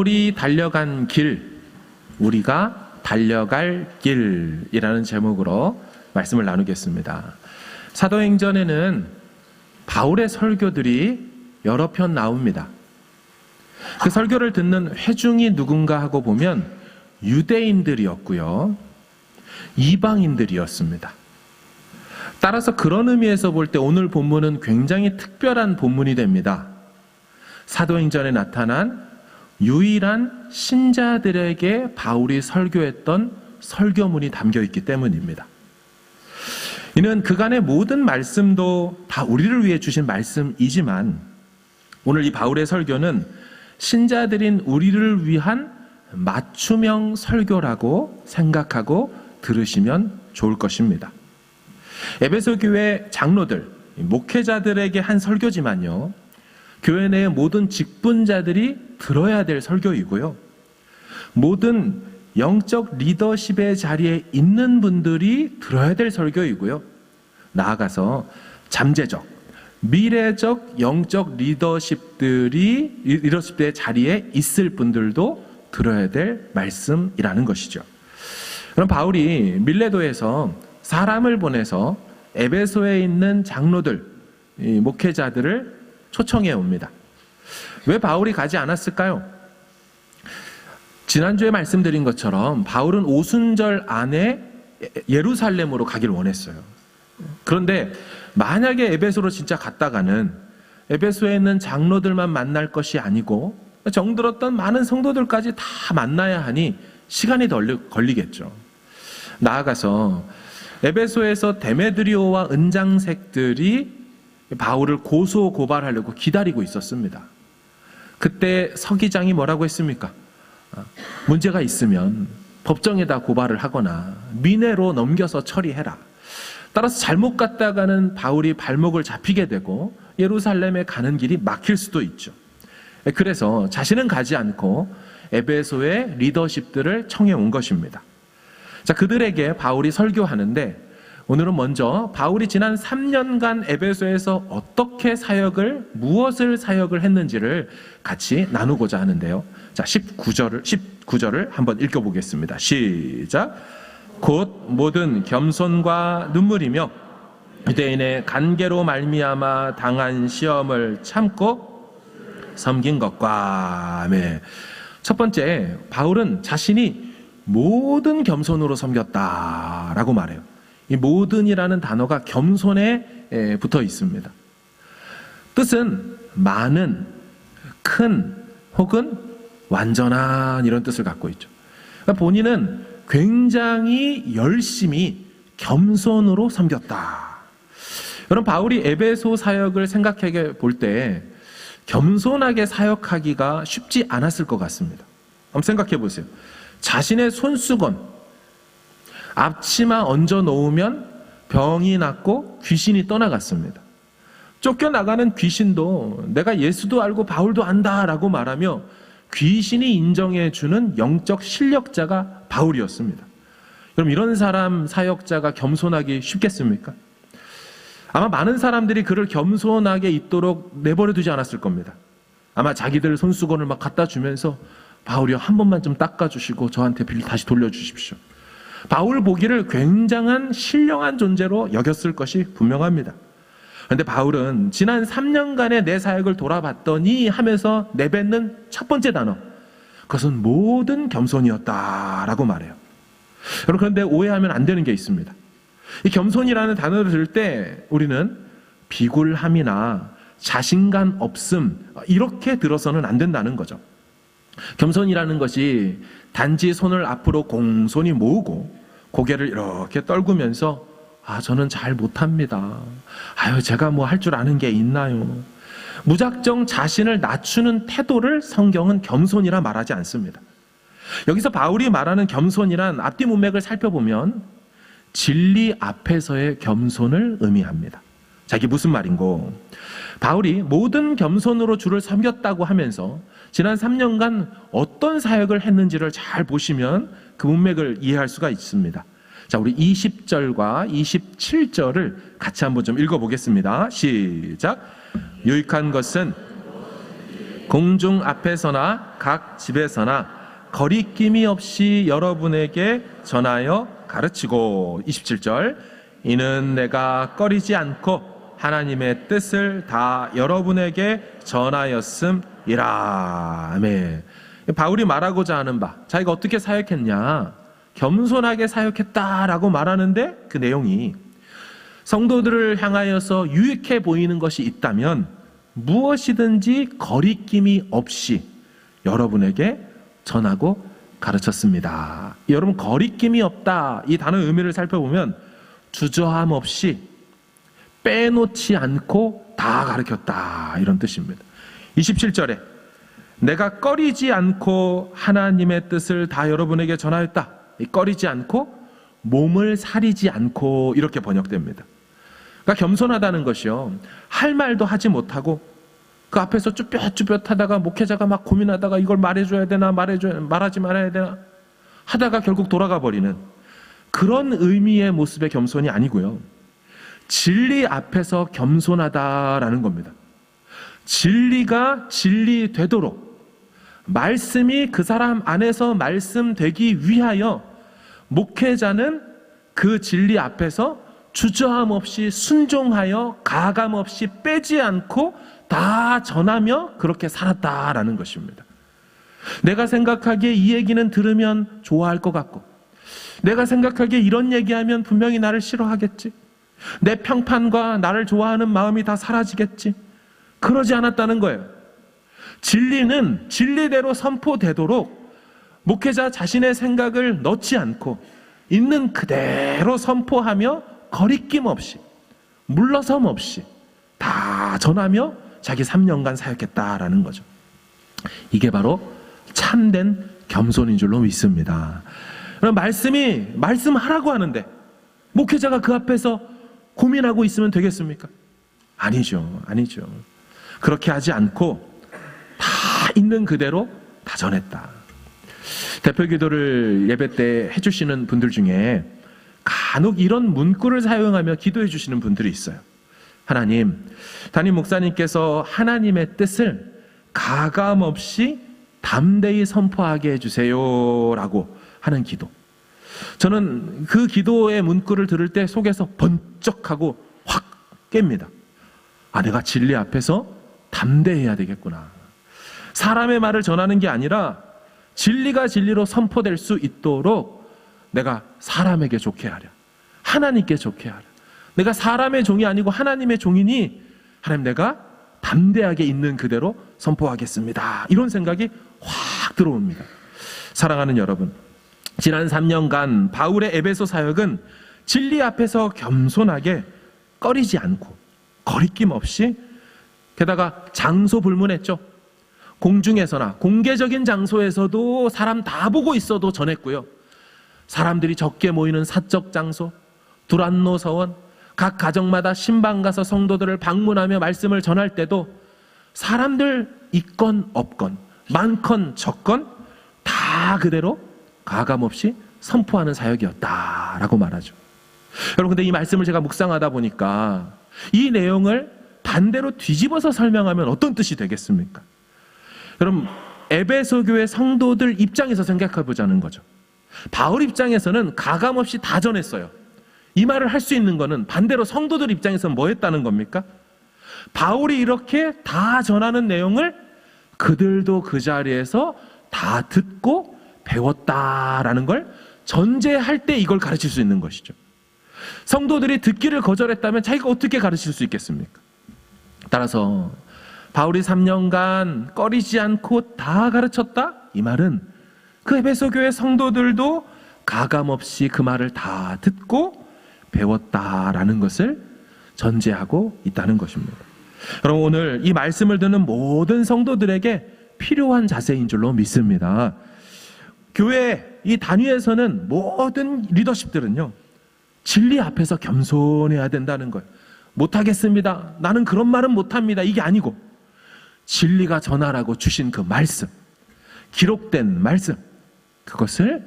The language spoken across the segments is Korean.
바울이 달려간 길, 우리가 달려갈 길이라는 제목으로 말씀을 나누겠습니다. 사도행전에는 바울의 설교들이 여러 편 나옵니다. 그 설교를 듣는 회중이 누군가 하고 보면 유대인들이었고요, 이방인들이었습니다. 따라서 그런 의미에서 볼 때 오늘 본문은 굉장히 특별한 본문이 됩니다. 사도행전에 나타난 유일한 신자들에게 바울이 설교했던 설교문이 담겨 있기 때문입니다. 이는 그간의 모든 말씀도 다 우리를 위해 주신 말씀이지만 오늘 이 바울의 설교는 신자들인 우리를 위한 맞춤형 설교라고 생각하고 들으시면 좋을 것입니다. 에베소 교회 장로들, 목회자들에게 한 설교지만요, 교회 내의 모든 직분자들이 들어야 될 설교이고요, 모든 영적 리더십의 자리에 있는 분들이 들어야 될 설교이고요, 나아가서 잠재적, 미래적 영적 리더십들의 자리에 있을 분들도 들어야 될 말씀이라는 것이죠. 그럼 바울이 밀레도에서 사람을 보내서 에베소에 있는 장로들, 목회자들을 초청해 옵니다. 왜 바울이 가지 않았을까요? 지난주에 말씀드린 것처럼 바울은 오순절 안에 예루살렘으로 가기를 원했어요. 그런데 만약에 에베소로 진짜 갔다가는 에베소에 있는 장로들만 만날 것이 아니고 정들었던 많은 성도들까지 다 만나야 하니 시간이 걸리겠죠. 나아가서 에베소에서 데메드리오와 은장색들이 바울을 고소 고발하려고 기다리고 있었습니다. 그때 서기장이 뭐라고 했습니까? 문제가 있으면 법정에다 고발을 하거나 민회로 넘겨서 처리해라. 따라서 잘못 갔다가는 바울이 발목을 잡히게 되고 예루살렘에 가는 길이 막힐 수도 있죠. 그래서 자신은 가지 않고 에베소의 리더십들을 청해 온 것입니다. 자, 그들에게 바울이 설교하는데 오늘은 먼저 바울이 지난 3년간 에베소에서 어떻게 무엇을 사역을 했는지를 같이 나누고자 하는데요. 자, 19절을 한번 읽어보겠습니다. 시작. 곧 모든 겸손과 눈물이며 유대인의 간계로 말미암아 당한 시험을 참고 섬긴 것과. 아멘. 첫 번째, 바울은 자신이 모든 겸손으로 섬겼다라고 말해요. 이 모든이라는 단어가 겸손에 붙어 있습니다. 뜻은 많은, 큰, 혹은 완전한 이런 뜻을 갖고 있죠. 그러니까 본인은 굉장히 열심히 겸손으로 섬겼다. 여러분, 바울이 에베소 사역을 생각해 볼 때 겸손하게 사역하기가 쉽지 않았을 것 같습니다. 한번 생각해 보세요. 자신의 손수건, 앞치마 얹어 놓으면 병이 났고 귀신이 떠나갔습니다. 쫓겨나가는 귀신도 내가 예수도 알고 바울도 안다라고 말하며 귀신이 인정해주는 영적 실력자가 바울이었습니다. 그럼 이런 사람 사역자가 겸손하기 쉽겠습니까? 아마 많은 사람들이 그를 겸손하게 있도록 내버려 두지 않았을 겁니다. 아마 자기들 손수건을 막 갖다 주면서 바울이요, 한 번만 좀 닦아주시고 저한테 다시 돌려주십시오. 바울 보기를 굉장한 신령한 존재로 여겼을 것이 분명합니다. 그런데 바울은 지난 3년간의 내 사역을 돌아봤더니 하면서 내뱉는 첫 번째 단어, 그것은 모든 겸손이었다라고 말해요. 여러분, 그런데 오해하면 안 되는 게 있습니다. 이 겸손이라는 단어를 들을 때 우리는 비굴함이나 자신감 없음 이렇게 들어서는 안 된다는 거죠. 겸손이라는 것이 단지 손을 앞으로 공손히 모으고 고개를 이렇게 떨구면서 저는 잘 못합니다. 제가 뭐 할 줄 아는 게 있나요? 무작정 자신을 낮추는 태도를 성경은 겸손이라 말하지 않습니다. 여기서 바울이 말하는 겸손이란 앞뒤 문맥을 살펴보면 진리 앞에서의 겸손을 의미합니다. 자, 이게 무슨 말인고? 바울이 모든 겸손으로 주를 섬겼다고 하면서 지난 3년간 어떤 사역을 했는지를 잘 보시면 그 문맥을 이해할 수가 있습니다. 자, 우리 20절과 27절을 같이 한번 좀 읽어보겠습니다. 시작. 유익한 것은 공중 앞에서나 각 집에서나 거리낌이 없이 여러분에게 전하여 가르치고 27절 이는 내가 꺼리지 않고 하나님의 뜻을 다 여러분에게 전하였음이라. 아멘. 바울이 말하고자 하는 바, 자기가 어떻게 사역했냐, 겸손하게 사역했다라고 말하는데 그 내용이 성도들을 향하여서 유익해 보이는 것이 있다면 무엇이든지 거리낌이 없이 여러분에게 전하고 가르쳤습니다. 여러분, 거리낌이 없다, 이 단어의 의미를 살펴보면 주저함 없이 빼놓지 않고 다 가르쳤다, 이런 뜻입니다. 27절에 내가 꺼리지 않고 하나님의 뜻을 다 여러분에게 전하였다. 이 꺼리지 않고 몸을 사리지 않고 이렇게 번역됩니다. 그러니까 겸손하다는 것이요, 할 말도 하지 못하고 그 앞에서 쭈뼛쭈뼛하다가 목회자가 막 고민하다가 이걸 말해줘야 되나 말하지 말아야 되나 하다가 결국 돌아가 버리는 그런 의미의 모습의 겸손이 아니고요, 진리 앞에서 겸손하다라는 겁니다. 진리가 진리 되도록, 말씀이 그 사람 안에서 말씀되기 위하여 목회자는 그 진리 앞에서 주저함 없이 순종하여 가감 없이 빼지 않고 다 전하며 그렇게 살았다라는 것입니다. 내가 생각하기에 이 얘기는 들으면 좋아할 것 같고, 내가 생각하기에 이런 얘기하면 분명히 나를 싫어하겠지, 내 평판과 나를 좋아하는 마음이 다 사라지겠지, 그러지 않았다는 거예요. 진리는 진리대로 선포되도록 목회자 자신의 생각을 넣지 않고 있는 그대로 선포하며 거리낌 없이 물러섬 없이 다 전하며 자기 3년간 사역했다라는 거죠. 이게 바로 참된 겸손인 줄로 믿습니다. 그럼 말씀하라고 하는데 목회자가 그 앞에서 고민하고 있으면 되겠습니까? 아니죠. 그렇게 하지 않고 다 있는 그대로 다 전했다. 대표 기도를 예배 때 해주시는 분들 중에 간혹 이런 문구를 사용하며 기도해 주시는 분들이 있어요. 하나님, 담임 목사님께서 하나님의 뜻을 가감 없이 담대히 선포하게 해주세요 라고 하는 기도. 저는 그 기도의 문구를 들을 때 속에서 번쩍하고 확 깹니다. 아, 내가 진리 앞에서 담대해야 되겠구나. 사람의 말을 전하는 게 아니라 진리가 진리로 선포될 수 있도록 내가 사람에게 좋게 하랴, 하나님께 좋게 하랴. 내가 사람의 종이 아니고 하나님의 종이니 하나님, 내가 담대하게 있는 그대로 선포하겠습니다. 이런 생각이 확 들어옵니다. 사랑하는 여러분, 지난 3년간 바울의 에베소 사역은 진리 앞에서 겸손하게 꺼리지 않고 거리낌 없이, 게다가 장소 불문했죠. 공중에서나 공개적인 장소에서도 사람 다 보고 있어도 전했고요, 사람들이 적게 모이는 사적 장소, 두란노 서원, 각 가정마다 신방 가서 성도들을 방문하며 말씀을 전할 때도 사람들 있건 없건 많건 적건 다 그대로 가감없이 선포하는 사역이었다라고 말하죠. 여러분, 근데 이 말씀을 제가 묵상하다 보니까 이 내용을 반대로 뒤집어서 설명하면 어떤 뜻이 되겠습니까? 여러분, 에베소 교회 성도들 입장에서 생각해 보자는 거죠. 바울 입장에서는 가감없이 다 전했어요. 이 말을 할 수 있는 거는 반대로 성도들 입장에서는 뭐 했다는 겁니까? 바울이 이렇게 다 전하는 내용을 그들도 그 자리에서 다 듣고 배웠다라는 걸 전제할 때 이걸 가르칠 수 있는 것이죠. 성도들이 듣기를 거절했다면 자기가 어떻게 가르칠 수 있겠습니까? 따라서 바울이 3년간 꺼리지 않고 다 가르쳤다? 이 말은 그 에베소 교회 성도들도 가감없이 그 말을 다 듣고 배웠다라는 것을 전제하고 있다는 것입니다. 여러분, 오늘 이 말씀을 듣는 모든 성도들에게 필요한 자세인 줄로 믿습니다. 교회 이 단위에서는 모든 리더십들은요, 진리 앞에서 겸손해야 된다는 거예요. 못하겠습니다, 나는 그런 말은 못합니다, 이게 아니고 진리가 전하라고 주신 그 말씀, 기록된 말씀, 그것을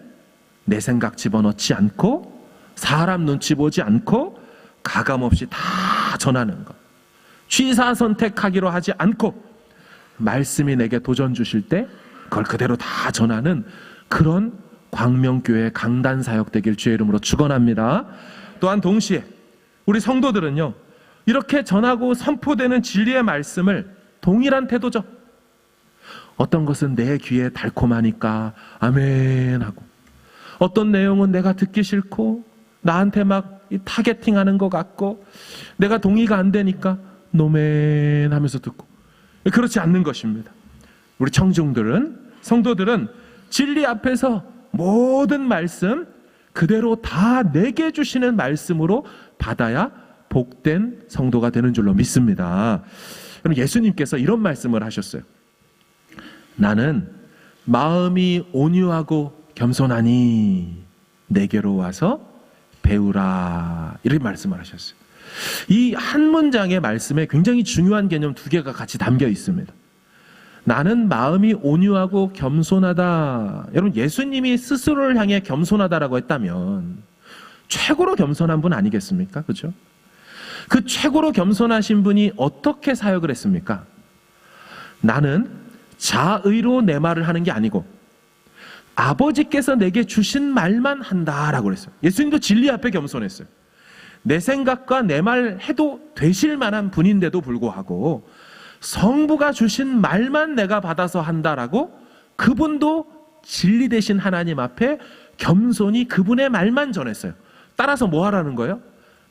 내 생각 집어넣지 않고 사람 눈치 보지 않고 가감없이 다 전하는 것, 취사 선택하기로 하지 않고 말씀이 내게 도전 주실 때 그걸 그대로 다 전하는 그런 광명교회 강단 사역 되길 주의 이름으로 축원합니다. 또한 동시에 우리 성도들은요, 이렇게 전하고 선포되는 진리의 말씀을 동일한 태도죠. 어떤 것은 내 귀에 달콤하니까 아멘 하고, 어떤 내용은 내가 듣기 싫고 나한테 막 타겟팅하는 것 같고 내가 동의가 안 되니까 노멘 하면서 듣고, 그렇지 않는 것입니다. 우리 청중들은, 성도들은 진리 앞에서 모든 말씀 그대로 다 내게 주시는 말씀으로 받아야 복된 성도가 되는 줄로 믿습니다. 그럼 예수님께서 이런 말씀을 하셨어요. 나는 마음이 온유하고 겸손하니 내게로 와서 배우라, 이렇게 말씀을 하셨어요. 이 한 문장의 말씀에 굉장히 중요한 개념 두 개가 같이 담겨 있습니다. 나는 마음이 온유하고 겸손하다. 여러분, 예수님이 스스로를 향해 겸손하다라고 했다면 최고로 겸손한 분 아니겠습니까? 그렇죠? 그 최고로 겸손하신 분이 어떻게 사역을 했습니까? 나는 자의로 내 말을 하는 게 아니고 아버지께서 내게 주신 말만 한다라고 그랬어요. 예수님도 진리 앞에 겸손했어요. 내 생각과 내 말 해도 되실 만한 분인데도 불구하고 성부가 주신 말만 내가 받아서 한다라고 그분도 진리 되신 하나님 앞에 겸손히 그분의 말만 전했어요. 따라서 뭐 하라는 거예요?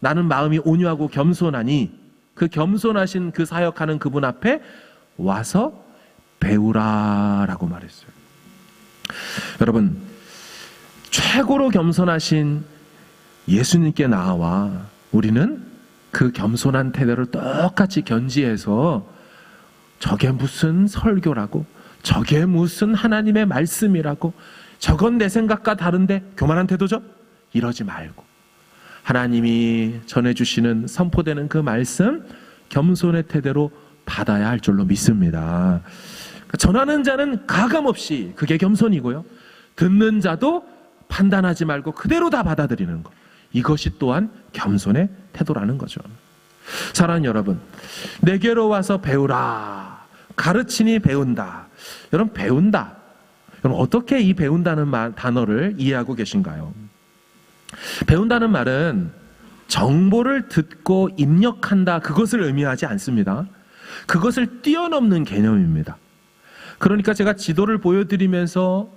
나는 마음이 온유하고 겸손하니 그 겸손하신 그 사역하는 그분 앞에 와서 배우라라고 말했어요. 여러분, 최고로 겸손하신 예수님께 나와 우리는 그 겸손한 태도를 똑같이 견지해서 저게 무슨 설교라고, 저게 무슨 하나님의 말씀이라고, 저건 내 생각과 다른데 교만한 태도죠? 이러지 말고 하나님이 전해주시는 선포되는 그 말씀 겸손의 태도로 받아야 할 줄로 믿습니다. 전하는 자는 가감없이 그게 겸손이고요, 듣는 자도 판단하지 말고 그대로 다 받아들이는 것, 이것이 또한 겸손의 태도라는 거죠. 사랑하는 여러분, 내게로 와서 배우라, 가르치니 배운다. 여러분, 배운다, 여러분 어떻게 이 배운다는 단어를 이해하고 계신가요? 배운다는 말은 정보를 듣고 입력한다, 그것을 의미하지 않습니다. 그것을 뛰어넘는 개념입니다. 그러니까 제가 지도를 보여드리면서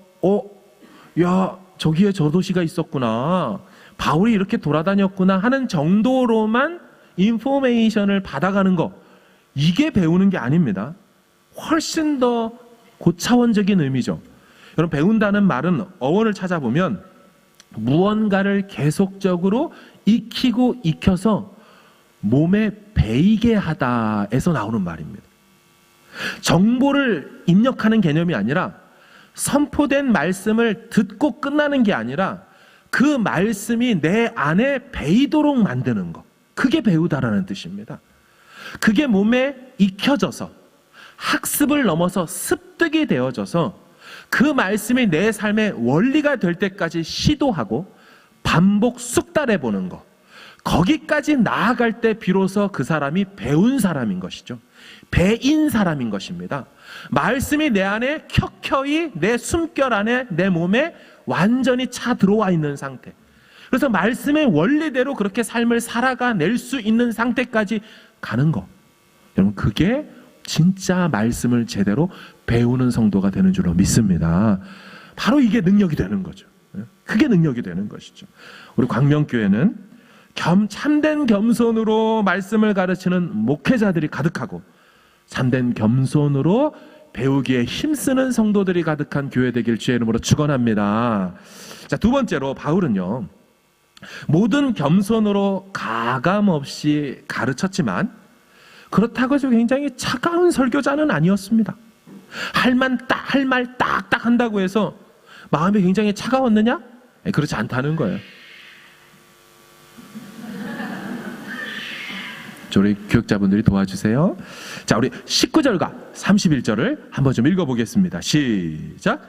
야, 저기에 저 도시가 있었구나, 바울이 이렇게 돌아다녔구나 하는 정도로만 인포메이션을 받아가는 거, 이게 배우는 게 아닙니다. 훨씬 더 고차원적인 의미죠. 여러분, 배운다는 말은 어원을 찾아보면 무언가를 계속적으로 익히고 익혀서 몸에 배이게 하다에서 나오는 말입니다. 정보를 입력하는 개념이 아니라 선포된 말씀을 듣고 끝나는 게 아니라 그 말씀이 내 안에 배이도록 만드는 것, 그게 배우다라는 뜻입니다. 그게 몸에 익혀져서 학습을 넘어서 습득이 되어져서 그 말씀이 내 삶의 원리가 될 때까지 시도하고 반복 숙달해 보는 것, 거기까지 나아갈 때 비로소 그 사람이 배운 사람인 것이죠. 배인 사람인 것입니다. 말씀이 내 안에 켜켜이 내 숨결 안에 내 몸에 완전히 차 들어와 있는 상태, 그래서 말씀의 원리대로 그렇게 삶을 살아가낼 수 있는 상태까지 가는 거, 여러분 그게 진짜 말씀을 제대로 배우는 성도가 되는 줄로 믿습니다. 바로 이게 능력이 되는 거죠. 그게 능력이 되는 것이죠. 우리 광명교회는 참된 겸손으로 말씀을 가르치는 목회자들이 가득하고 참된 겸손으로 배우기에 힘쓰는 성도들이 가득한 교회 되길 주의 이름으로 축원합니다. 자, 두 번째로 바울은요, 모든 겸손으로 가감없이 가르쳤지만 그렇다고 해서 굉장히 차가운 설교자는 아니었습니다. 할 말 딱딱 한다고 해서 마음이 굉장히 차가웠느냐? 그렇지 않다는 거예요. 우리 교육자분들이 도와주세요. 자, 우리 19절과 31절을 한번 좀 읽어보겠습니다. 시작.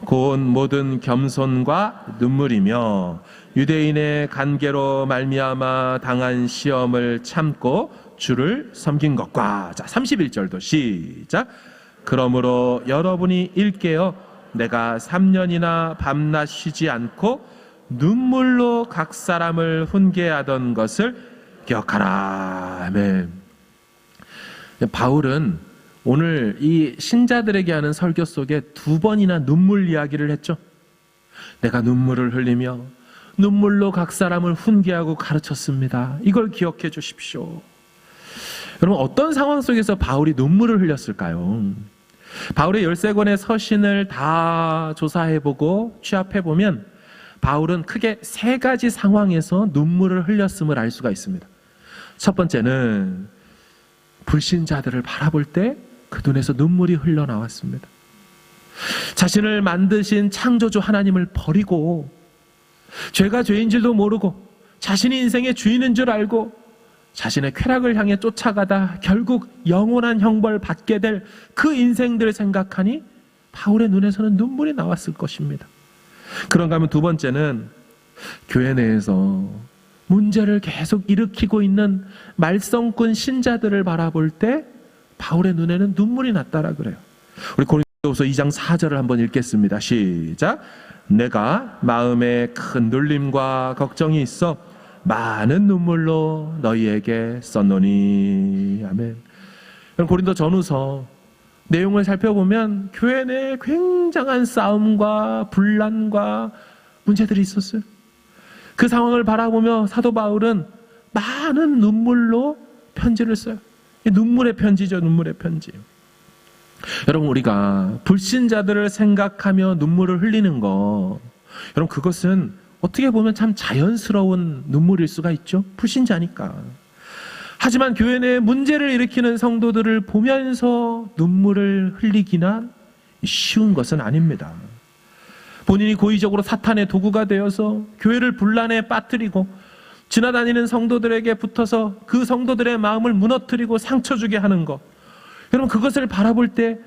곧 모든 겸손과 눈물이며 유대인의 간계로 말미암아 당한 시험을 참고 주를 섬긴 것과, 자 31절도 시작. 그러므로 여러분이 일깨어 내가 3년이나 밤낮 쉬지 않고 눈물로 각 사람을 훈계하던 것을 기억하라. 아멘. 바울은 오늘 이 신자들에게 하는 설교 속에 2번이나 눈물 이야기를 했죠. 내가 눈물을 흘리며 눈물로 각 사람을 훈계하고 가르쳤습니다. 이걸 기억해 주십시오. 여러분, 어떤 상황 속에서 바울이 눈물을 흘렸을까요? 바울의 13권의 서신을 다 조사해보고 취합해보면 바울은 크게 3가지 상황에서 눈물을 흘렸음을 알 수가 있습니다. 첫 번째는 불신자들을 바라볼 때 그 눈에서 눈물이 흘러나왔습니다. 자신을 만드신 창조주 하나님을 버리고 죄가 죄인 줄도 모르고 자신이 인생의 주인인 줄 알고 자신의 쾌락을 향해 쫓아가다 결국 영원한 형벌 받게 될 그 인생들을 생각하니 바울의 눈에서는 눈물이 나왔을 것입니다. 그런가 하면 2번째는 교회 내에서 문제를 계속 일으키고 있는 말썽꾼 신자들을 바라볼 때 바울의 눈에는 눈물이 났다라 그래요. 우리 고린도후서 2장 4절을 한번 읽겠습니다. 시작. 내가 마음에 큰 눌림과 걱정이 있어 많은 눈물로 너희에게 썼노니. 아멘. 고린도 전후서 내용을 살펴보면 교회 내에 굉장한 싸움과 분란과 문제들이 있었어요. 그 상황을 바라보며 사도 바울은 많은 눈물로 편지를 써요. 눈물의 편지죠. 눈물의 편지. 여러분, 우리가 불신자들을 생각하며 눈물을 흘리는 거, 여러분, 그것은 어떻게 보면 참 자연스러운 눈물일 수가 있죠. 불신자니까. 하지만 교회 내에 문제를 일으키는 성도들을 보면서 눈물을 흘리기나 쉬운 것은 아닙니다. 본인이 고의적으로 사탄의 도구가 되어서 교회를 분란에 빠뜨리고 지나다니는 성도들에게 붙어서 그 성도들의 마음을 무너뜨리고 상처 주게 하는 것, 여러분, 그것을 바라볼 때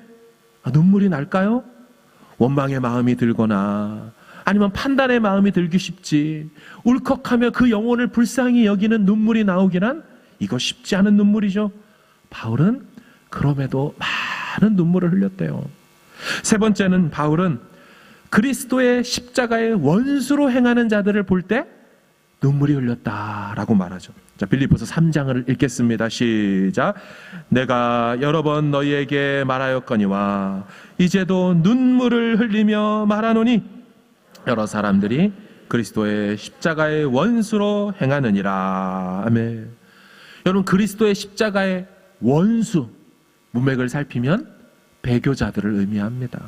눈물이 날까요? 원망의 마음이 들거나 아니면 판단의 마음이 들기 쉽지, 울컥하며 그 영혼을 불쌍히 여기는 눈물이 나오기란 이거 쉽지 않은 눈물이죠. 바울은 그럼에도 많은 눈물을 흘렸대요. 3번째는 바울은 그리스도의 십자가의 원수로 행하는 자들을 볼 때 눈물이 흘렸다라고 말하죠. 자, 빌립보서 3장을 읽겠습니다. 시작. 내가 여러 번 너희에게 말하였거니와 이제도 눈물을 흘리며 말하노니 여러 사람들이 그리스도의 십자가의 원수로 행하느니라. 아멘. 여러분, 그리스도의 십자가의 원수, 문맥을 살피면 배교자들을 의미합니다.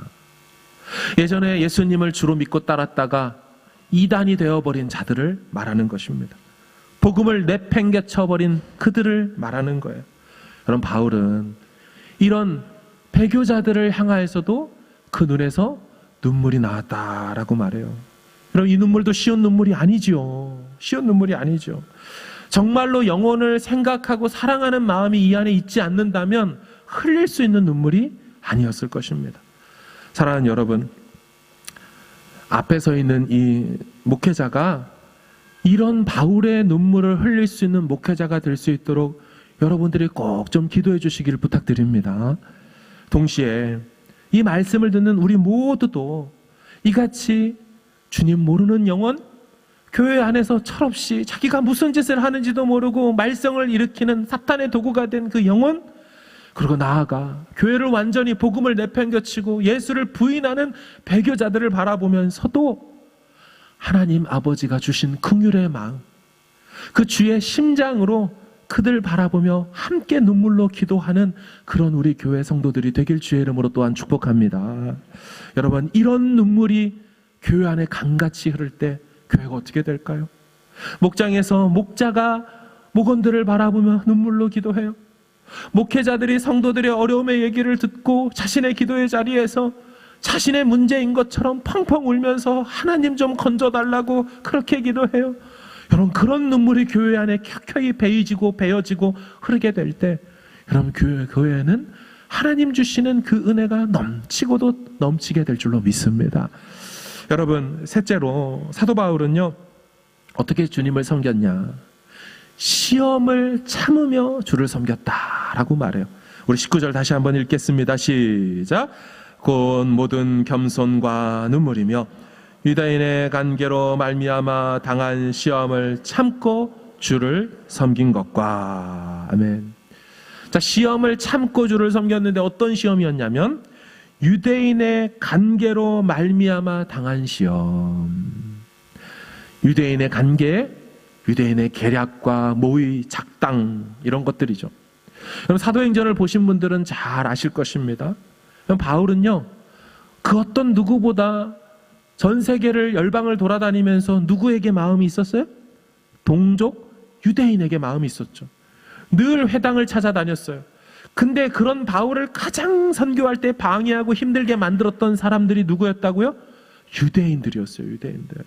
예전에 예수님을 주로 믿고 따랐다가 이단이 되어버린 자들을 말하는 것입니다. 복음을 내팽개쳐버린 그들을 말하는 거예요. 여러분, 바울은 이런 배교자들을 향하여서도 그 눈에서 눈물이 나왔다라고 말해요. 여러분, 이 눈물도 쉬운 눈물이 아니죠. 쉬운 눈물이 아니죠. 정말로 영혼을 생각하고 사랑하는 마음이 이 안에 있지 않는다면 흘릴 수 있는 눈물이 아니었을 것입니다. 사랑하는 여러분, 앞에 서 있는 이 목회자가 이런 바울의 눈물을 흘릴 수 있는 목회자가 될 수 있도록 여러분들이 꼭 좀 기도해 주시기를 부탁드립니다. 동시에 이 말씀을 듣는 우리 모두도 이같이 주님 모르는 영혼, 교회 안에서 철없이 자기가 무슨 짓을 하는지도 모르고 말썽을 일으키는 사탄의 도구가 된 그 영혼, 그리고 나아가 교회를 완전히 복음을 내팽개치고 예수를 부인하는 배교자들을 바라보면서도 하나님 아버지가 주신 긍휼의 마음, 그 주의 심장으로 그들 바라보며 함께 눈물로 기도하는 그런 우리 교회 성도들이 되길 주의 이름으로 또한 축복합니다. 여러분, 이런 눈물이 교회 안에 강같이 흐를 때 교회가 어떻게 될까요? 목장에서 목자가 목원들을 바라보며 눈물로 기도해요. 목회자들이 성도들의 어려움의 얘기를 듣고 자신의 기도의 자리에서 자신의 문제인 것처럼 펑펑 울면서 하나님 좀 건져달라고 그렇게 기도해요. 여러분, 그런 눈물이 교회 안에 켜켜이 배어지고 흐르게 될 때 여러분, 교회에는 하나님 주시는 그 은혜가 넘치고도 넘치게 될 줄로 믿습니다. 여러분, 셋째로 사도 바울은요, 어떻게 주님을 섬겼냐? 시험을 참으며 주를 섬겼다라고 말해요. 우리 19절 다시 한번 읽겠습니다. 시작. 곧 모든 겸손과 눈물이며 유대인의 관계로 말미암아 당한 시험을 참고 주를 섬긴 것과. 아멘. 자, 시험을 참고 주를 섬겼는데 어떤 시험이었냐면 유대인의 관계로 말미암아 당한 시험. 유대인의 관계, 유대인의 계략과 모의, 작당 이런 것들이죠. 그럼 사도행전을 보신 분들은 잘 아실 것입니다. 그럼 바울은요, 그 어떤 누구보다 전 세계를 열방을 돌아다니면서 누구에게 마음이 있었어요? 동족 유대인에게 마음이 있었죠. 늘 회당을 찾아다녔어요. 근데 그런 바울을 가장 선교할 때 방해하고 힘들게 만들었던 사람들이 누구였다고요? 유대인들이었어요. 유대인들.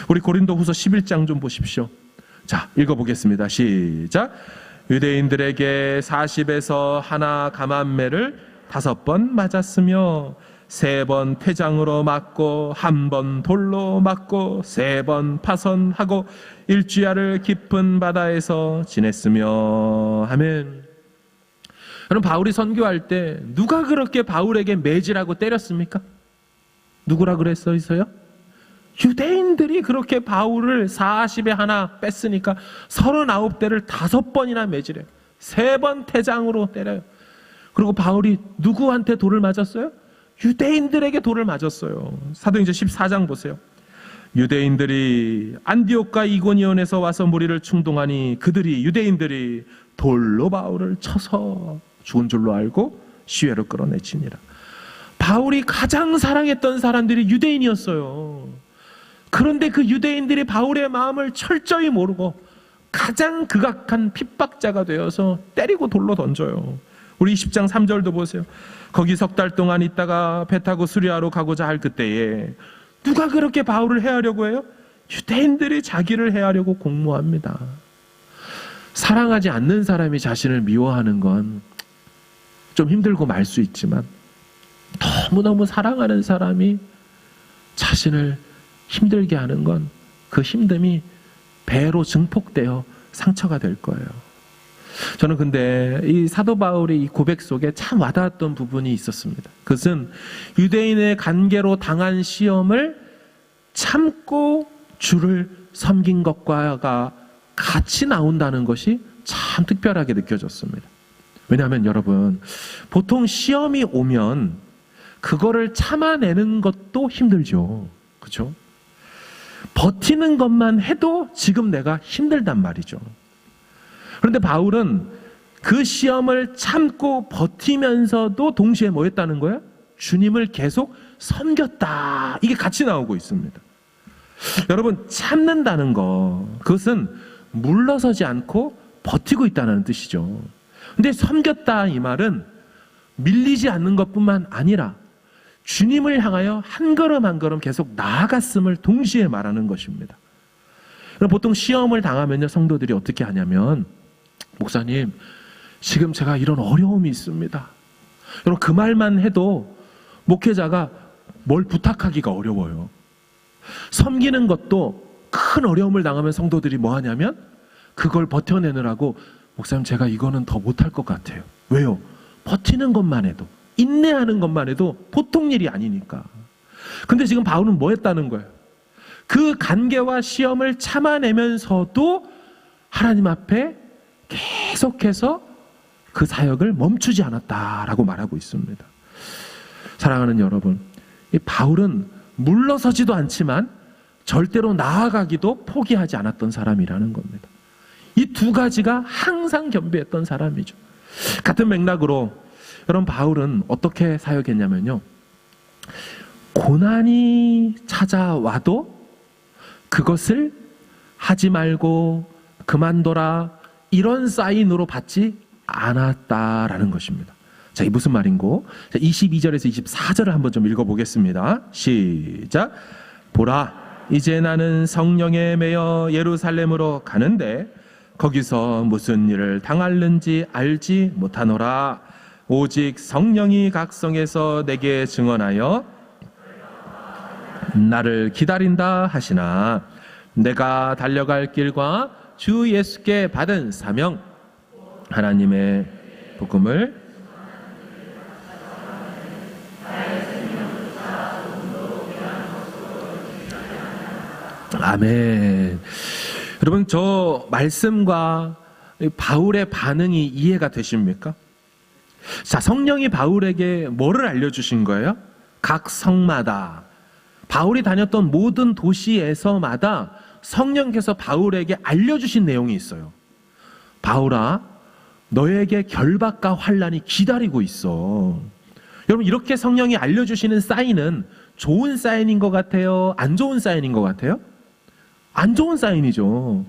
우리 고린도후서 11장 좀 보십시오. 자, 읽어보겠습니다. 시작. 유대인들에게 40에서 하나 감암매를 5번 맞았으며 3번 퇴장으로 맞고 1번 돌로 맞고 3번 파선하고 일주야를 깊은 바다에서 지냈으며. 아멘. 그럼 바울이 선교할 때 누가 그렇게 바울에게 매질하고 때렸습니까? 누구라 그랬어요? 유대인들이 그렇게 바울을 40에 하나 뺐으니까 39대를 5번이나 매질해요. 3번 퇴장으로 때려요. 그리고 바울이 누구한테 돌을 맞았어요? 유대인들에게 돌을 맞았어요. 사도행전 14장 보세요. 유대인들이 안디옥과 이고니온에서 와서 무리를 충동하니 유대인들이 돌로 바울을 쳐서 죽은 줄로 알고 시외로 끌어내치니라. 바울이 가장 사랑했던 사람들이 유대인이었어요. 그런데 그 유대인들이 바울의 마음을 철저히 모르고 가장 극악한 핍박자가 되어서 때리고 돌로 던져요. 우리 20장 3절도 보세요. 거기 3달 동안 있다가 배 타고 수리아로 가고자 할 그때에 누가 그렇게 바울을 해하려고 해요? 유대인들이 자기를 해하려고 공모합니다. 사랑하지 않는 사람이 자신을 미워하는 건 좀 힘들고 말 수 있지만 너무너무 사랑하는 사람이 자신을 힘들게 하는 건 그 힘듦이 배로 증폭되어 상처가 될 거예요. 저는 근데 이 사도 바울의 이 고백 속에 참 와닿았던 부분이 있었습니다. 그것은 유대인의 관계로 당한 시험을 참고 주를 섬긴 것과 같이 나온다는 것이 참 특별하게 느껴졌습니다. 왜냐하면 여러분, 보통 시험이 오면 그거를 참아내는 것도 힘들죠. 그렇죠? 버티는 것만 해도 지금 내가 힘들단 말이죠. 그런데 바울은 그 시험을 참고 버티면서도 동시에 뭐 했다는 거예요? 주님을 계속 섬겼다. 이게 같이 나오고 있습니다. 여러분, 참는다는 거, 그것은 물러서지 않고 버티고 있다는 뜻이죠. 근데 섬겼다 이 말은 밀리지 않는 것뿐만 아니라 주님을 향하여 한 걸음 한 걸음 계속 나아갔음을 동시에 말하는 것입니다. 보통 시험을 당하면요, 성도들이 어떻게 하냐면, 목사님, 지금 제가 이런 어려움이 있습니다. 여러분, 그 말만 해도 목회자가 뭘 부탁하기가 어려워요. 섬기는 것도 큰 어려움을 당하면 성도들이 뭐 하냐면 그걸 버텨내느라고, 목사님 제가 이거는 더 못할 것 같아요. 왜요? 버티는 것만 해도, 인내하는 것만 해도 보통 일이 아니니까. 근데 지금 바울은 뭐 했다는 거예요? 그 관계와 시험을 참아내면서도 하나님 앞에 계속해서 그 사역을 멈추지 않았다라고 말하고 있습니다. 사랑하는 여러분, 이 바울은 물러서지도 않지만 절대로 나아가기도 포기하지 않았던 사람이라는 겁니다. 이 두 가지가 항상 겸비했던 사람이죠. 같은 맥락으로 여러분, 바울은 어떻게 사역했냐면요, 고난이 찾아와도 그것을 하지 말고 그만둬라 이런 사인으로 받지 않았다라는 것입니다. 자, 이 무슨 말인고? 22절에서 24절을 한번 좀 읽어보겠습니다. 시작. 보라, 이제 나는 성령에 매여 예루살렘으로 가는데 거기서 무슨 일을 당할는지 알지 못하노라. 오직 성령이 각성에서 내게 증언하여 나를 기다린다 하시나 내가 달려갈 길과 주 예수께 받은 사명, 하나님의 복음을 아멘. 여러분, 저 말씀과 바울의 반응이 이해가 되십니까? 자, 성령이 바울에게 뭐를 알려주신 거예요? 각 성마다, 바울이 다녔던 모든 도시에서마다 성령께서 바울에게 알려주신 내용이 있어요. 바울아, 너에게 결박과 환난이 기다리고 있어. 여러분, 이렇게 성령이 알려주시는 사인은 좋은 사인인 것 같아요? 안 좋은 사인인 것 같아요? 안 좋은 사인이죠.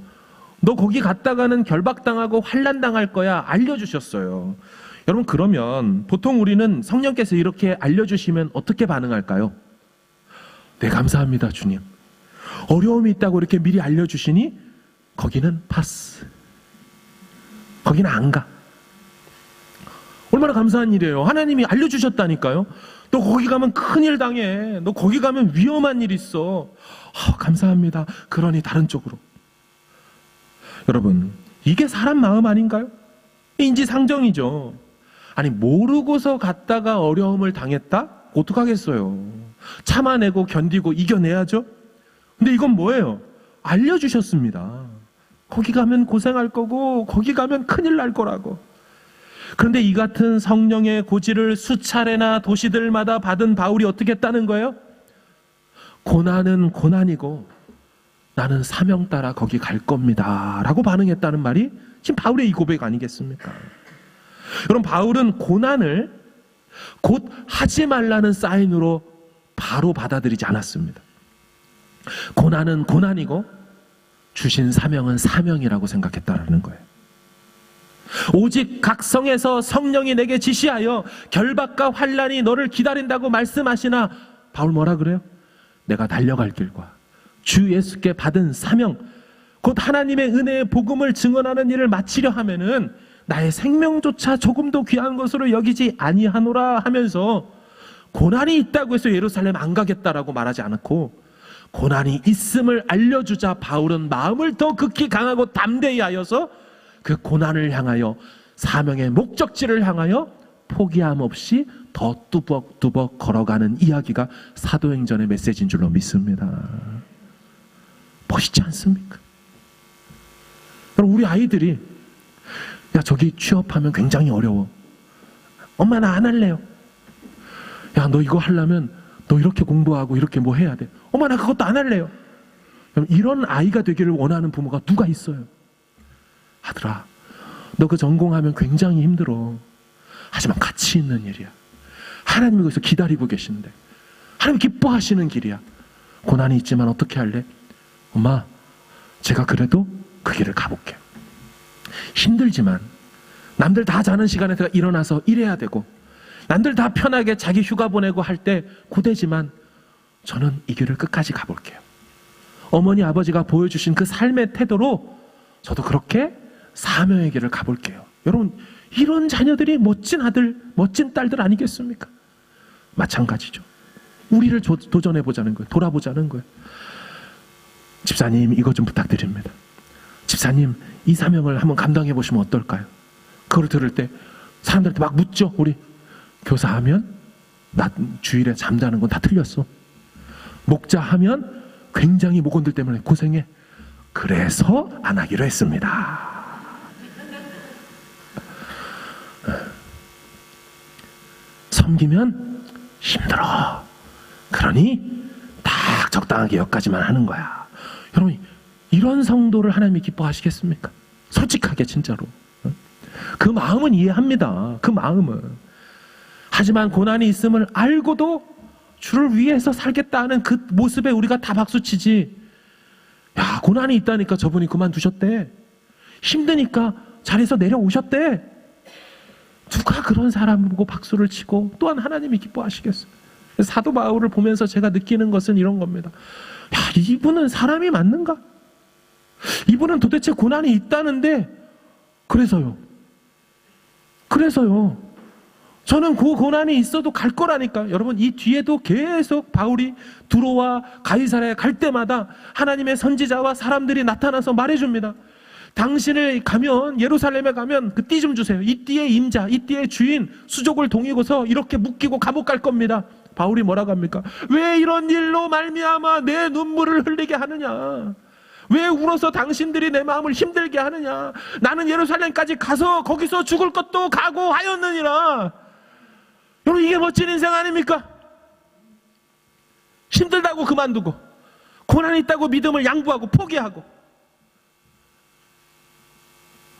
너 거기 갔다가는 결박당하고 환난당할 거야, 알려주셨어요. 여러분, 그러면 보통 우리는 성령께서 이렇게 알려주시면 어떻게 반응할까요? 네, 감사합니다 주님. 어려움이 있다고 이렇게 미리 알려주시니 거기는 파스, 거기는 안 가. 얼마나 감사한 일이에요. 하나님이 알려주셨다니까요. 너 거기 가면 큰일 당해. 너 거기 가면 위험한 일 있어. 감사합니다. 그러니 다른 쪽으로. 여러분, 이게 사람 마음 아닌가요? 인지상정이죠. 아니, 모르고서 갔다가 어려움을 당했다? 어떡하겠어요. 참아내고 견디고 이겨내야죠. 근데 이건 뭐예요? 알려주셨습니다. 거기 가면 고생할 거고 거기 가면 큰일 날 거라고. 그런데 이 같은 성령의 고지를 수차례나 도시들마다 받은 바울이 어떻게 했다는 거예요? 고난은 고난이고 나는 사명 따라 거기 갈 겁니다 라고 반응했다는 말이 지금 바울의 이 고백 아니겠습니까? 여러분, 바울은 고난을 곧 하지 말라는 사인으로 바로 받아들이지 않았습니다. 고난은 고난이고 주신 사명은 사명이라고 생각했다는 거예요. 오직 각성에서 성령이 내게 지시하여 결박과 환난이 너를 기다린다고 말씀하시나, 바울 뭐라 그래요? 내가 달려갈 길과 주 예수께 받은 사명, 곧 하나님의 은혜의 복음을 증언하는 일을 마치려 하면은 나의 생명조차 조금도 귀한 것으로 여기지 아니하노라 하면서, 고난이 있다고 해서 예루살렘 안 가겠다라고 말하지 않고 고난이 있음을 알려주자 바울은 마음을 더 극히 강하고 담대히 하여서 그 고난을 향하여, 사명의 목적지를 향하여 포기함 없이 더 뚜벅뚜벅 걸어가는 이야기가 사도행전의 메시지인 줄로 믿습니다. 멋있지 않습니까? 우리 아이들이 야, 저기 취업하면 굉장히 어려워. 엄마, 나 안 할래요. 야, 너 이거 하려면 너 이렇게 공부하고 이렇게 뭐 해야 돼. 엄마, 나 그것도 안 할래요. 이런 아이가 되기를 원하는 부모가 누가 있어요? 아들아, 너 그 전공하면 굉장히 힘들어. 하지만 가치 있는 일이야. 하나님이 거기서 기다리고 계신데, 하나님 기뻐하시는 길이야. 고난이 있지만 어떻게 할래? 엄마, 제가 그래도 그 길을 가볼게요. 힘들지만 남들 다 자는 시간에 제가 일어나서 일해야 되고, 남들 다 편하게 자기 휴가 보내고 할 때 고되지만 저는 이 길을 끝까지 가볼게요. 어머니 아버지가 보여주신 그 삶의 태도로 저도 그렇게 사명의 길을 가볼게요. 여러분, 이런 자녀들이 멋진 아들, 멋진 딸들 아니겠습니까? 마찬가지죠. 우리를 도전해보자는 거예요. 돌아보자는 거예요. 집사님, 이거 좀 부탁드립니다. 집사님, 이 사명을 한번 감당해 보시면 어떨까요? 그걸 들을 때 사람들한테 막 묻죠. 우리 교사하면 나 주일에 잠자는 건 다 틀렸어. 목자하면 굉장히 목원들 때문에 고생해. 그래서 안 하기로 했습니다. 섬기면 힘들어. 그러니 딱 적당하게 여기까지만 하는 거야. 여러분, 이런 성도를 하나님이 기뻐하시겠습니까? 솔직하게 진짜로. 그 마음은 이해합니다. 그 마음은. 하지만 고난이 있음을 알고도 주를 위해서 살겠다는 그 모습에 우리가 다 박수치지, 야, 고난이 있다니까 저분이 그만두셨대, 힘드니까 자리에서 내려오셨대, 누가 그런 사람을 보고 박수를 치고 또한 하나님이 기뻐하시겠어요? 사도 바울을 보면서 제가 느끼는 것은 이런 겁니다. 야, 이분은 사람이 맞는가? 이분은 도대체 고난이 있다는데 그래서요. 저는 그 고난이 있어도 갈 거라니까. 여러분, 이 뒤에도 계속 바울이 두로와 가이사랴에 갈 때마다 하나님의 선지자와 사람들이 나타나서 말해줍니다. 당신을 가면, 예루살렘에 가면 그 띠 좀 주세요. 이 띠의 임자, 이 띠의 주인 수족을 동이고서 이렇게 묶이고 감옥 갈 겁니다. 바울이 뭐라고 합니까? 왜 이런 일로 말미암아 내 눈물을 흘리게 하느냐? 왜 울어서 당신들이 내 마음을 힘들게 하느냐? 나는 예루살렘까지 가서 거기서 죽을 것도 각오하였느니라. 여러분, 이게 멋진 인생 아닙니까? 힘들다고 그만두고, 고난이 있다고 믿음을 양보하고 포기하고,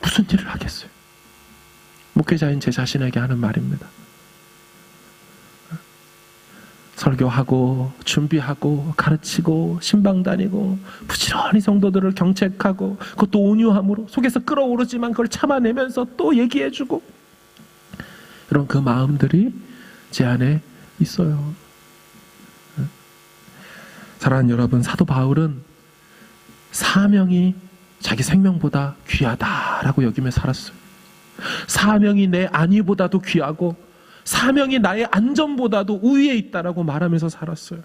무슨 일을 하겠어요? 목회자인 제 자신에게 하는 말입니다. 설교하고 준비하고 가르치고 신방 다니고 부지런히 성도들을 경책하고, 그것도 온유함으로 속에서 끓어오르지만 그걸 참아내면서 또 얘기해주고, 이런 그 마음들이 제 안에 있어요. 사랑하는 여러분, 사도 바울은 사명이 자기 생명보다 귀하다라고 여기며 살았어요. 사명이 내 안위보다도 귀하고 사명이 나의 안전보다도 우위에 있다라고 말하면서 살았어요.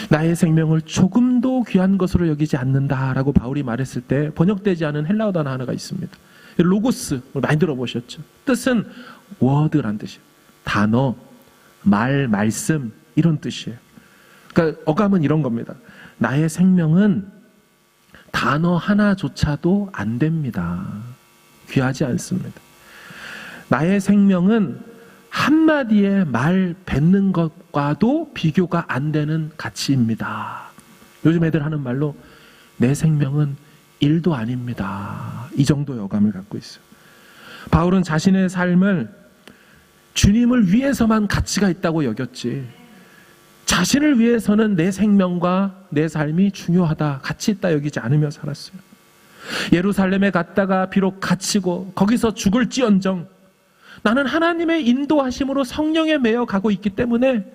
나의 생명을 조금도 귀한 것으로 여기지 않는다라고 바울이 말했을 때 번역되지 않은 헬라어 단어 하나가 있습니다. 로고스, 많이 들어보셨죠? 뜻은 워드란 뜻이에요. 단어, 말, 말씀, 이런 뜻이에요. 그러니까 어감은 이런 겁니다. 나의 생명은 단어 하나조차도 안 됩니다. 귀하지 않습니다. 나의 생명은 한마디의 말 뱉는 것과도 비교가 안 되는 가치입니다. 요즘 애들 하는 말로 내 생명은 1도 아닙니다. 이 정도의 어감을 갖고 있어요. 바울은 자신의 삶을 주님을 위해서만 가치가 있다고 여겼지, 자신을 위해서는 내 생명과 내 삶이 중요하다, 가치 있다 여기지 않으며 살았어요. 예루살렘에 갔다가 비록 갇히고 거기서 죽을지언정 나는 하나님의 인도하심으로 성령에 매여 가고 있기 때문에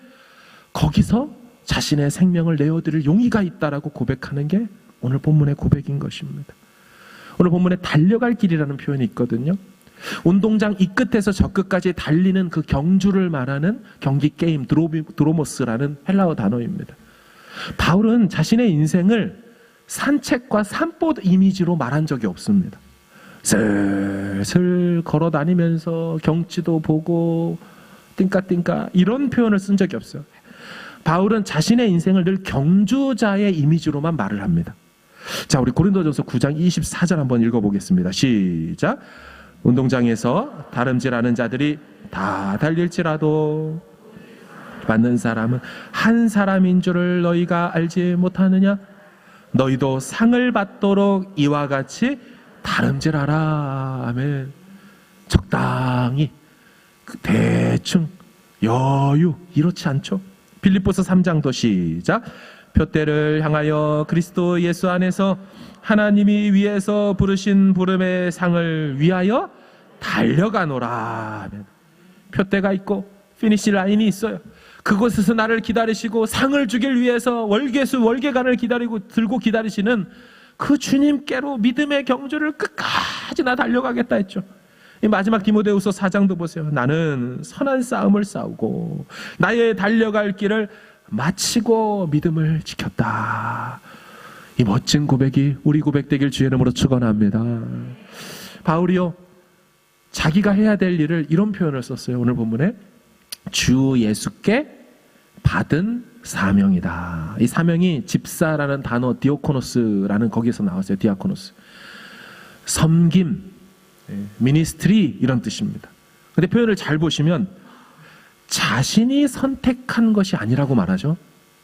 거기서 자신의 생명을 내어드릴 용의가 있다라고 고백하는 게 오늘 본문의 고백인 것입니다. 오늘 본문에 달려갈 길이라는 표현이 있거든요. 운동장 이 끝에서 저 끝까지 달리는 그 경주를 말하는 경기 게임, 드로모스라는 헬라어 단어입니다. 바울은 자신의 인생을 산책과 산보 이미지로 말한 적이 없습니다. 슬슬 걸어 다니면서 경치도 보고 띵까띵까 이런 표현을 쓴 적이 없어요. 바울은 자신의 인생을 늘 경주자의 이미지로만 말을 합니다. 자, 우리 고린도전서 9장 24절 한번 읽어보겠습니다. 시작. 운동장에서 다름질하는 자들이 다 달릴지라도 받는 사람은 한 사람인 줄을 너희가 알지 못하느냐? 너희도 상을 받도록 이와 같이 다름질하라. 아멘. 적당히, 대충, 여유, 이렇지 않죠? 빌립보서 3장도 시작. 표대를 향하여 그리스도 예수 안에서 하나님이 위에서 부르신 부름의 상을 위하여 달려가노라. 아멘. 표대가 있고 피니시 라인이 있어요. 그곳에서 나를 기다리시고 상을 주길 위해서 월계관을 들고 기다리시는 그 주님께로 믿음의 경주를 끝까지 나 달려가겠다 했죠. 이 마지막 디모데후서 4장도 보세요. 나는 선한 싸움을 싸우고 나의 달려갈 길을 마치고 믿음을 지켰다. 이 멋진 고백이 우리 고백 되길 주의 이름으로 축원합니다. 바울이요, 자기가 해야 될 일을 이런 표현을 썼어요. 오늘 본문에 주 예수께 받은 사명이다. 이 사명이 집사라는 단어 디오코노스라는 거기에서 나왔어요. 디아코노스. 섬김, 미니스트리 이런 뜻입니다. 근데 표현을 잘 보시면 자신이 선택한 것이 아니라고 말하죠.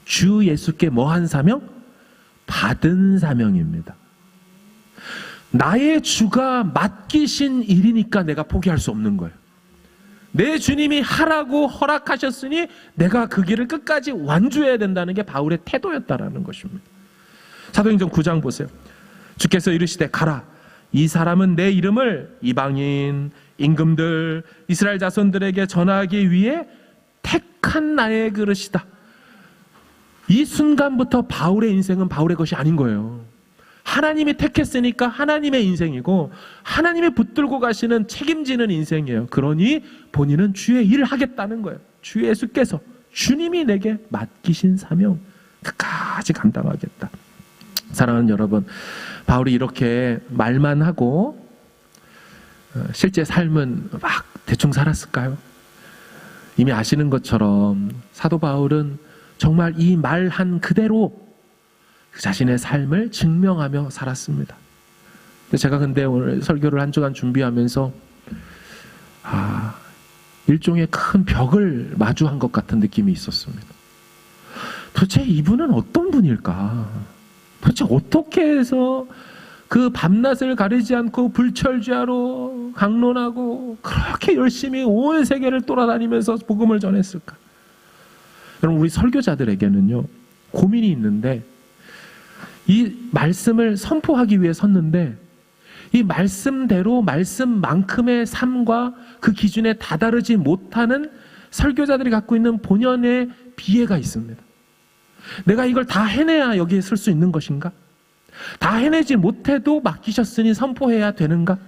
주 예수께 뭐 한 사명? 받은 사명입니다. 나의 주가 맡기신 일이니까 내가 포기할 수 없는 거예요. 내 주님이 하라고 허락하셨으니 내가 그 길을 끝까지 완주해야 된다는 게 바울의 태도였다라는 것입니다. 사도행전 9장 보세요. 주께서 이르시되 가라. 이 사람은 내 이름을 이방인, 임금들, 이스라엘 자손들에게 전하기 위해 택한 나의 그릇이다. 이 순간부터 바울의 인생은 바울의 것이 아닌 거예요. 하나님이 택했으니까 하나님의 인생이고 하나님이 붙들고 가시는 책임지는 인생이에요. 그러니 본인은 주의 일을 하겠다는 거예요. 주 예수께서 주님이 내게 맡기신 사명 끝까지 감당하겠다. 사랑하는 여러분, 바울이 이렇게 말만 하고 실제 삶은 막 대충 살았을까요? 이미 아시는 것처럼 사도 바울은 정말 이 말한 그대로 그 자신의 삶을 증명하며 살았습니다. 제가 근데 오늘 설교를 한 주간 준비하면서 일종의 큰 벽을 마주한 것 같은 느낌이 있었습니다. 도대체 이분은 어떤 분일까? 도대체 어떻게 해서 그 밤낮을 가리지 않고 불철주야로 강론하고 그렇게 열심히 온 세계를 돌아다니면서 복음을 전했을까? 여러분, 우리 설교자들에게는요, 고민이 있는데, 이 말씀을 선포하기 위해 섰는데 이 말씀대로 말씀만큼의 삶과 그 기준에 다다르지 못하는 설교자들이 갖고 있는 본연의 비애가 있습니다. 내가 이걸 다 해내야 여기에 설 수 있는 것인가? 다 해내지 못해도 맡기셨으니 선포해야 되는가?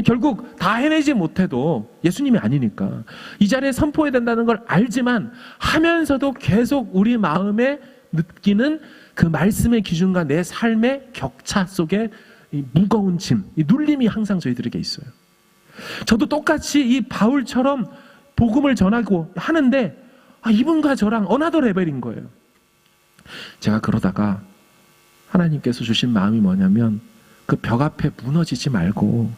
결국 다 해내지 못해도 예수님이 아니니까 이 자리에 선포해야 된다는 걸 알지만 하면서도 계속 우리 마음에 느끼는 그 말씀의 기준과 내 삶의 격차 속에 이 무거운 짐, 이 눌림이 항상 저희들에게 있어요. 저도 똑같이 이 바울처럼 복음을 전하고 하는데 이분과 저랑 어나더 레벨인 거예요. 제가 그러다가 하나님께서 주신 마음이 뭐냐면 그 벽 앞에 무너지지 말고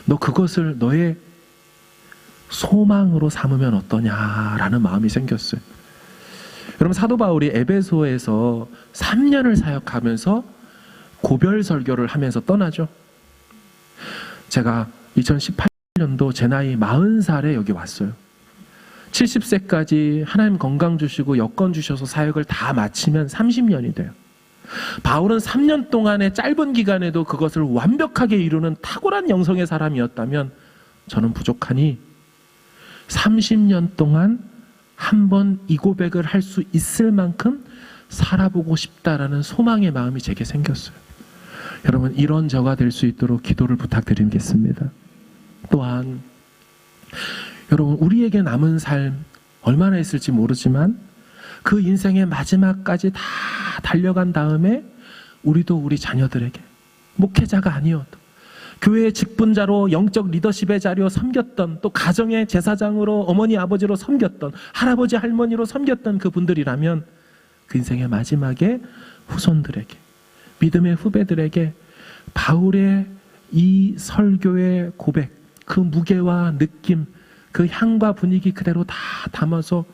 너 그것을 너의 소망으로 삼으면 어떠냐라는 마음이 생겼어요. 여러분, 사도 바울이 에베소에서 3년을 사역하면서 고별 설교를 하면서 떠나죠. 제가 2018년도 제 나이 40살에 여기 왔어요. 70세까지 하나님 건강 주시고 여건 주셔서 사역을 다 마치면 30년이 돼요. 바울은 3년 동안의 짧은 기간에도 그것을 완벽하게 이루는 탁월한 영성의 사람이었다면 저는 부족하니 30년 동안 한 번 이 고백을 할 수 있을 만큼 살아보고 싶다라는 소망의 마음이 제게 생겼어요. 여러분, 이런 저가 될 수 있도록 기도를 부탁드리겠습니다. 또한 여러분, 우리에게 남은 삶 얼마나 있을지 모르지만 그 인생의 마지막까지 다 달려간 다음에 우리도 우리 자녀들에게 목회자가 아니어도 교회의 직분자로 영적 리더십의 자리로 섬겼던, 또 가정의 제사장으로 어머니 아버지로 섬겼던, 할아버지 할머니로 섬겼던 그분들이라면 그 인생의 마지막에 후손들에게, 믿음의 후배들에게 바울의 이 설교의 고백, 그 무게와 느낌, 그 향과 분위기 그대로 다 담아서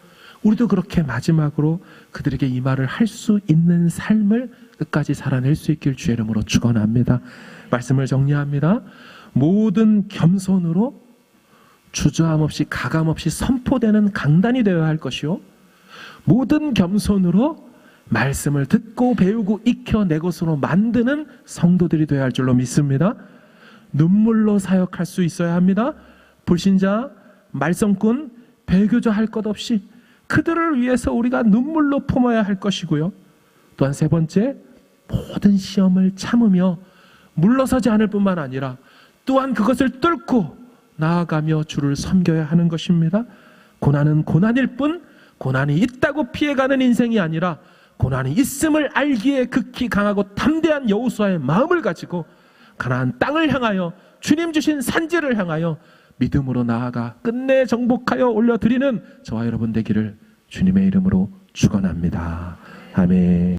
우리도 그렇게 마지막으로 그들에게 이 말을 할 수 있는 삶을 끝까지 살아낼 수 있길 주의 이름으로 축원합니다. 말씀을 정리합니다. 모든 겸손으로 주저함 없이 가감 없이 선포되는 강단이 되어야 할 것이요, 모든 겸손으로 말씀을 듣고 배우고 익혀 내 것으로 만드는 성도들이 되어야 할 줄로 믿습니다. 눈물로 사역할 수 있어야 합니다. 불신자, 말썽꾼, 배교자 할 것 없이 그들을 위해서 우리가 눈물로 품어야 할 것이고요, 또한 세 번째, 모든 시험을 참으며 물러서지 않을 뿐만 아니라 또한 그것을 뚫고 나아가며 주를 섬겨야 하는 것입니다. 고난은 고난일 뿐 고난이 있다고 피해가는 인생이 아니라 고난이 있음을 알기에 극히 강하고 담대한 여호수아의 마음을 가지고 가나안 땅을 향하여 주님 주신 산지를 향하여 믿음으로 나아가 끝내 정복하여 올려드리는 저와 여러분 되기를 주님의 이름으로 축원합니다. 아멘.